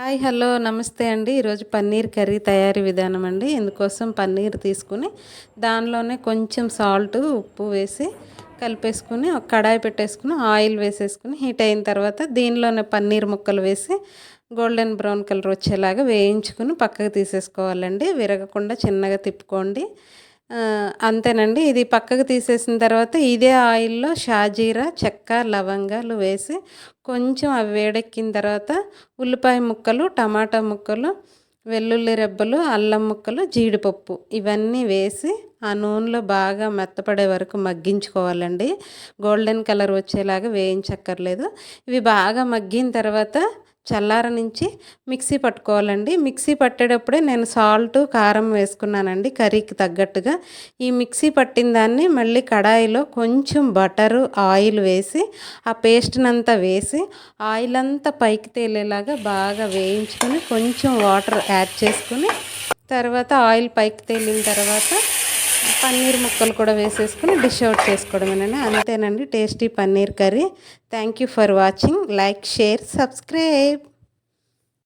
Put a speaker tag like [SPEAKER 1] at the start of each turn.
[SPEAKER 1] Hi hello నమస్తే అండి. ఈరోజు పన్నీర్ కర్రీ తయారీ విధానం అండి. ఇందుకోసం పన్నీర్ తీసుకుని దానిలోనే కొంచెం సాల్ట్ ఉప్పు వేసి కలిపేసుకుని ఒక కడాయి పెట్టేసుకుని ఆయిల్ వేసేసుకుని హీట్ అయిన తర్వాత దీనిలోనే పన్నీర్ ముక్కలు వేసి గోల్డెన్ బ్రౌన్ కలర్ వచ్చేలాగా వేయించుకుని పక్కకు తీసేసుకోవాలండి. విరగకుండా చిన్నగా తిప్పుకోండి. అంతేనండి. ఇది పక్కకు తీసేసిన తర్వాత ఇదే ఆయిల్లో షాజీరా, చెక్క, లవంగాలు వేసి కొంచెం అవి వేడెక్కిన తర్వాత ఉల్లిపాయ ముక్కలు, టమాటా ముక్కలు, వెల్లుల్లి రెబ్బలు, అల్లం ముక్కలు, జీడిపప్పు ఇవన్నీ వేసి ఆ నూనెలో బాగా మెత్తపడే వరకు మగ్గించుకోవాలండి. గోల్డెన్ కలర్ వచ్చేలాగా వేయించక్కర్లేదు. ఇవి బాగా మగ్గిన తర్వాత చల్లారనించి మిక్సీ పట్టుకోవాలండి. మిక్సీ పట్టేటప్పుడే నేను సాల్ట్, కారం వేసుకున్నానండి కర్రీకి తగ్గట్టుగా. ఈ మిక్సీ పట్టిన దాన్ని మళ్ళీ కడాయిలో కొంచెం బటరు, ఆయిల్ వేసి ఆ పేస్ట్నంతా వేసి ఆయిల్ అంతా పైకి తేలేలాగా బాగా వేయించుకొని కొంచెం వాటర్ యాడ్ చేసుకుని తర్వాత ఆయిల్ పైకి తేలిన తర్వాత పన్నీర్ ముక్కలు కూడా వేసేసుకుని డిష్ అవుట్ చేసుకోవడమేనండి. అంతేనండి tasty paneer curry. Thank you for watching. Like, share, subscribe.